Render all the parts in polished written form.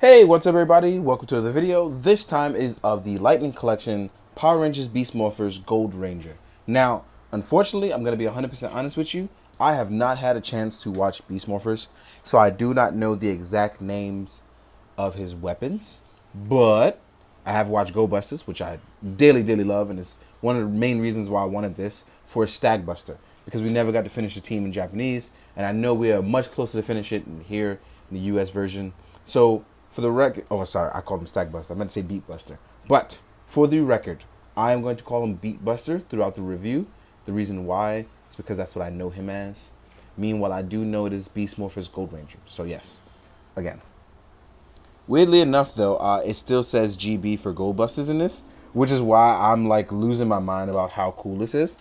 Hey, what's up everybody? Welcome to the video. This time is of the Lightning Collection Power Rangers Beast Morphers Gold Ranger. Now, unfortunately, I'm going to be 100% honest with you. I have not had a chance to watch Beast Morphers, so I do not know the exact names of his weapons, but I have watched Go Busters, which I daily love, and it's one of the main reasons why I wanted this for Stag Buster, because we never got to finish the team in Japanese, and I know we are much closer to finish it here in the US version. So for the record, oh sorry, I called him Stag Buster. I meant to say Beat Buster. But for the record, I am going to call him Beat Buster throughout the review. The reason why is because that's what I know him as. Meanwhile, I do know it is Beast Morphers Gold Ranger. So yes, again. Weirdly enough, though, it still says GB for Gold Busters in this, which is why I'm like losing my mind about how cool this is.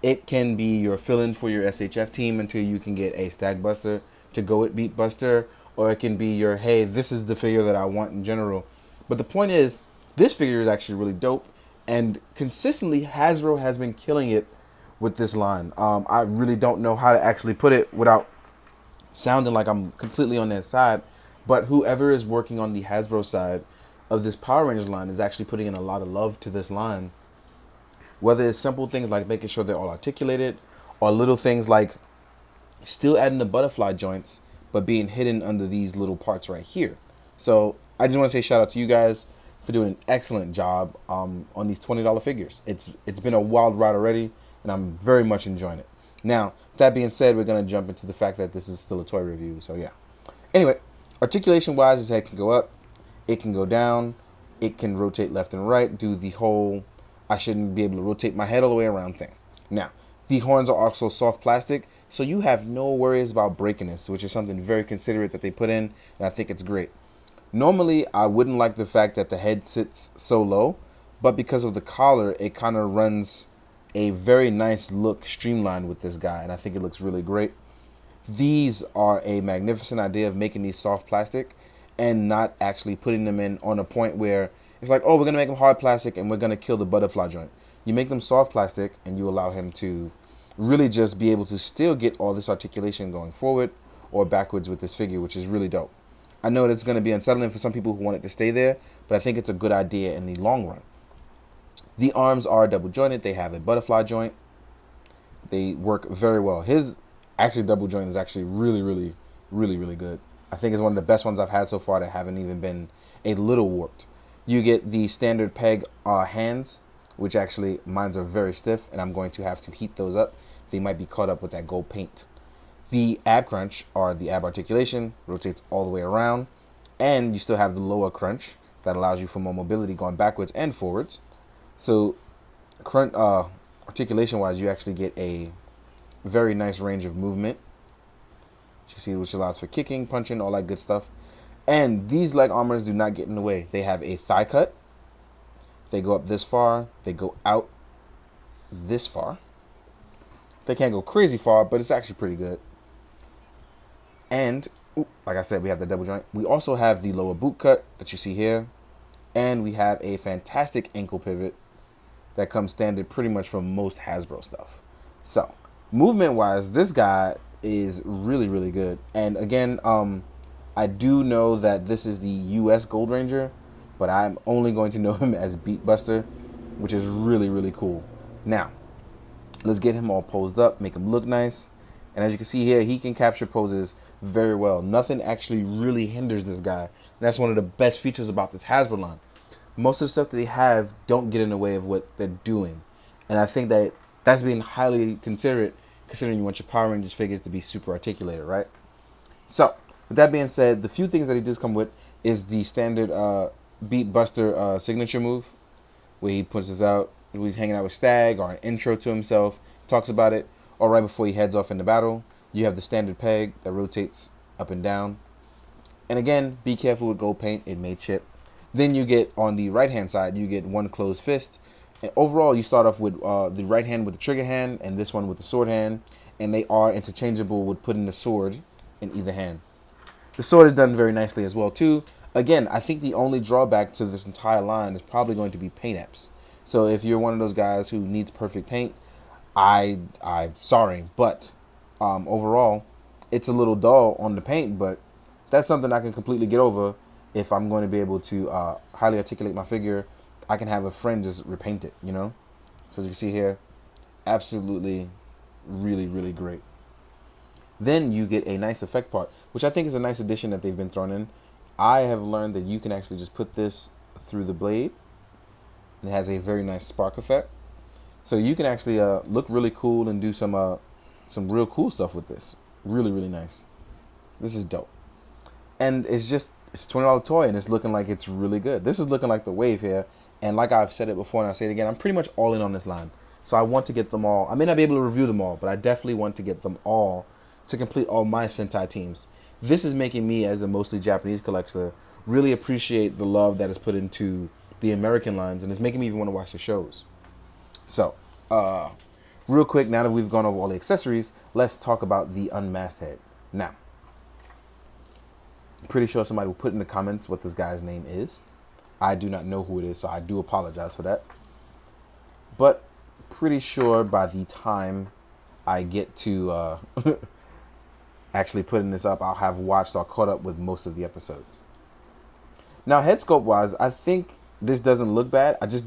It can be your fill-in for your SHF team until you can get a Stag Buster to go with Beat Buster, or it can be your, hey, this is the figure that I want in general. But the point is, this figure is actually really dope, and consistently Hasbro has been killing it with this line. I really don't know how to actually put it without sounding like I'm completely on their side, but whoever is working on the Hasbro side of this Power Rangers line is actually putting in a lot of love to this line. Whether it's simple things like making sure they're all articulated, or little things like still adding the butterfly joints, but being hidden under these little parts right here. So I just want to say shout out to you guys for doing an excellent job on these $20 figures. It's been a wild ride already, and I'm very much enjoying it. Now, that being said, we're going to jump into the fact that this is still a toy review, so yeah. Anyway, articulation-wise, his head can go up, it can go down, it can rotate left and right, do the whole I shouldn't be able to rotate my head all the way around thing. Now, the horns are also soft plastic, so you have no worries about breaking this, which is something very considerate that they put in, and I think it's great. Normally, I wouldn't like the fact that the head sits so low, but because of the collar, it kind of runs a very nice look streamlined with this guy, and I think it looks really great. These are a magnificent idea of making these soft plastic and not actually putting them in on a point where it's like, oh, we're going to make them hard plastic and we're going to kill the butterfly joint. You make them soft plastic and you allow him to really just be able to still get all this articulation going forward or backwards with this figure, which is really dope. I know it's going to be unsettling for some people who want it to stay there, but I think it's a good idea in the long run. The arms are double jointed. They have a butterfly joint. They work very well. His actually double joint is actually really good. I think it's one of the best ones I've had so far that haven't even been a little warped. You get the standard peg hands, which actually mines are very stiff, and I'm going to have to heat those up. They might be caught up with that gold paint. The ab crunch, or the ab articulation, rotates all the way around, and you still have the lower crunch that allows you for more mobility going backwards and forwards. So articulation wise, you actually get a very nice range of movement. As you see, which allows for kicking, punching, all that good stuff. And these leg armors do not get in the way. They have a thigh cut. They go up this far. They go out this far. They can't go crazy far, but it's actually pretty good. And, like I said, we have the double joint. We also have the lower boot cut that you see here. And we have a fantastic ankle pivot that comes standard pretty much from most Hasbro stuff. So, movement-wise, this guy is really good. And again, I do know that this is the US Gold Ranger, but I'm only going to know him as Beat Buster, which is really cool. Now, let's get him all posed up, make him look nice. And as you can see here, he can capture poses very well. Nothing actually really hinders this guy. And that's one of the best features about this Hasbro line. Most of the stuff that they have don't get in the way of what they're doing. And I think that that's being highly considerate, considering you want your Power Rangers figures to be super articulated, right? So, with that being said, the few things that he does come with is the standard Beat Buster signature move, where he puts this out when he's hanging out with Stag, or an intro to himself, talks about it, or right before he heads off into battle. You have the standard peg that rotates up and down. And again, be careful with gold paint, it may chip. Then you get, on the right-hand side, you get one closed fist. And overall, you start off with the right hand with the trigger hand, and this one with the sword hand. And they are interchangeable with putting the sword in either hand. The sword is done very nicely as well, too. Again, I think the only drawback to this entire line is probably going to be paint apps. So if you're one of those guys who needs perfect paint, I'm sorry. But overall, it's a little dull on the paint, but that's something I can completely get over if I'm going to be able to highly articulate my figure, I can have a friend just repaint it, you know? So as you can see here, absolutely really, really great. Then you get a nice effect part, which I think is a nice addition that they've been thrown in. I have learned that you can actually just put this through the blade. It has a very nice spark effect. So you can actually look really cool and do some real cool stuff with this. Really, really nice. This is dope. And it's a $20 toy, and it's looking like it's really good. This is looking like the wave here. And like I've said it before, and I'll say it again, I'm pretty much all in on this line. So I want to get them all. I may not be able to review them all, but I definitely want to get them all to complete all my Sentai teams. This is making me, as a mostly Japanese collector, really appreciate the love that is put into the American lines, and it's making me even want to watch the shows. So, real quick, now that we've gone over all the accessories, let's talk about the Unmasked Head. Now, I'm pretty sure somebody will put in the comments what this guy's name is. I do not know who it is, so I do apologize for that. But pretty sure by the time I get to actually putting this up, I'll have watched or caught up with most of the episodes. Now, head sculpt wise, I think this doesn't look bad. I just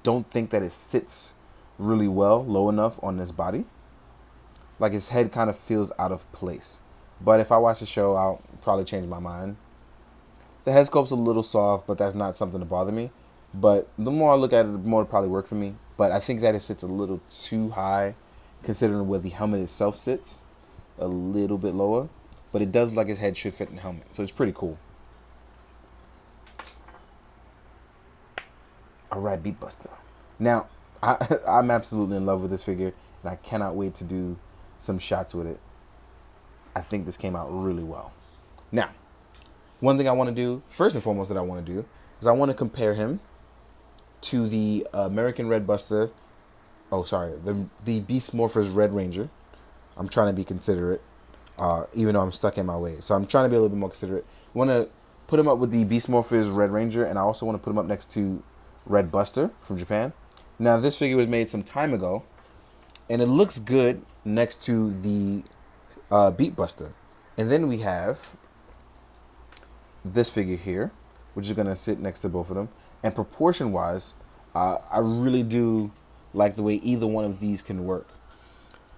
don't think that it sits really well, low enough on this body. Like his head kind of feels out of place. But if I watch the show, I'll probably change my mind. The head sculpt's a little soft, but that's not something to bother me. But the more I look at it, the more it'll probably work for me. But I think that it sits a little too high, considering where the helmet itself sits. A little bit lower. But it does look like his head should fit in the helmet. So it's pretty cool. Alright, Beatbuster. Now, I'm absolutely in love with this figure, and I cannot wait to do some shots with it. I think this came out really well. Now, one thing I want to do, first and foremost that I want to do, is I want to compare him to the American Red Buster. Oh, sorry, the Beast Morphers Red Ranger. I'm trying to be considerate, even though I'm stuck in my way. So I'm trying to be a little bit more considerate. I want to put him up with the Beast Morphers Red Ranger, and I also want to put him up next to Red Buster from Japan. Now, this figure was made some time ago, and it looks good next to the Beat Buster. And then we have this figure here, which is going to sit next to both of them. And proportion-wise, I really do like the way either one of these can work.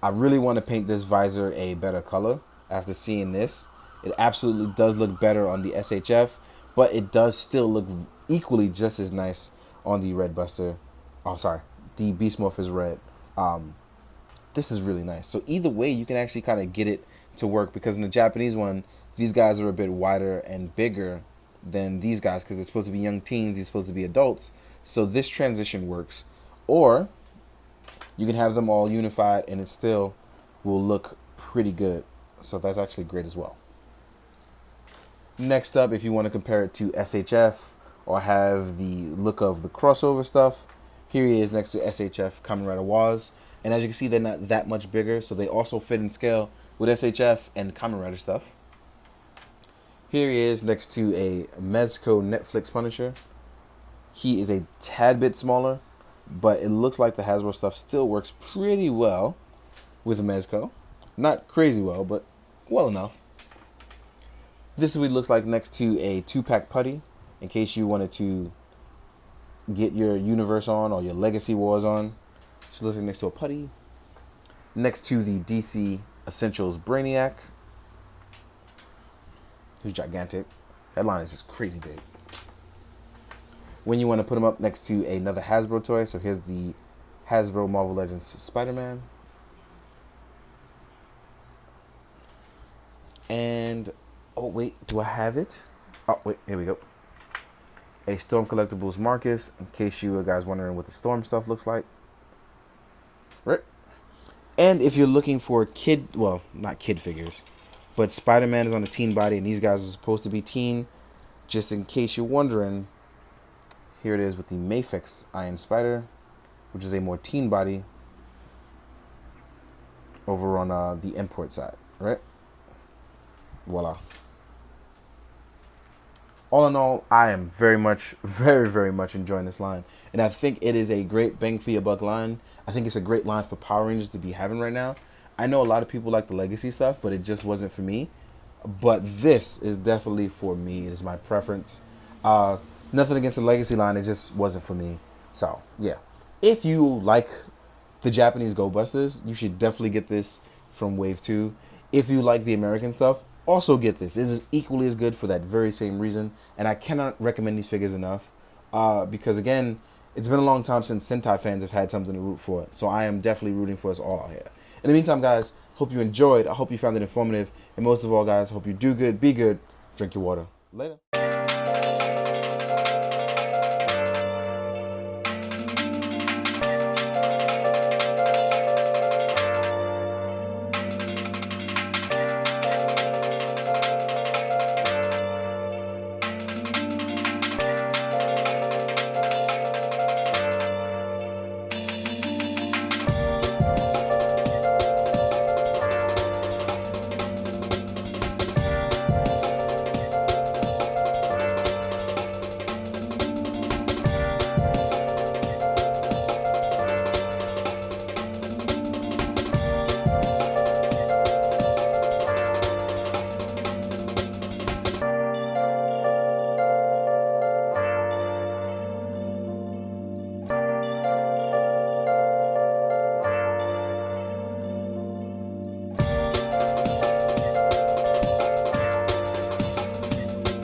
I really want to paint this visor a better color after seeing this. It absolutely does look better on the SHF, but it does still look equally just as nice on the Red Buster. Oh, sorry, the Beast Morphers Red. This is really nice. So either way, you can actually kind of get it to work, because in the Japanese one, these guys are a bit wider and bigger than these guys because they're supposed to be young teens, these supposed to be adults. So this transition works. Or you can have them all unified and it still will look pretty good. So that's actually great as well. Next up, if you want to compare it to SHF or have the look of the crossover stuff, here he is next to SHF Kamen Rider Waz. And as you can see, they're not that much bigger, so they also fit in scale with SHF and Kamen Rider stuff. Here he is next to a Mezco Netflix Punisher. He is a tad bit smaller, but it looks like the Hasbro stuff still works pretty well with Mezco. Not crazy well, but well enough. This is what he looks like next to a 2-pack putty, in case you wanted to get your Universe on or your Legacy Wars on. So looking next to a putty. Next to the DC Essentials Brainiac, who's gigantic. That line is just crazy big. When you want to put him up next to another Hasbro toy, so here's the Hasbro Marvel Legends Spider-Man. And, oh wait, do I have it? Oh wait, here we go. A Storm Collectibles Marcus, in case you guys wondering what the Storm stuff looks like. Right? And if you're looking for well, not kid figures, but Spider-Man is on a teen body and these guys are supposed to be teen, just in case you're wondering, here it is with the Mafex Iron Spider, which is a more teen body over on the import side, right? Voila. All in all, I am very much enjoying this line. And I think it is a great bang for your buck line. I think it's a great line for Power Rangers to be having right now. I know a lot of people like the Legacy stuff, but it just wasn't for me. but this is definitely for me. It is my preference. Nothing against the Legacy line, it just wasn't for me. So yeah, if you like the Japanese Go Busters, you should definitely get this from Wave 2. If you like the American stuff, also get this. It is equally as good for that very same reason, and I cannot recommend these figures enough because again, it's been a long time since Sentai fans have had something to root for, so I am definitely rooting for us all out here. In the meantime, guys, hope you enjoyed. I hope you found it informative, and most of all, guys, hope you do good, be good, drink your water. Later.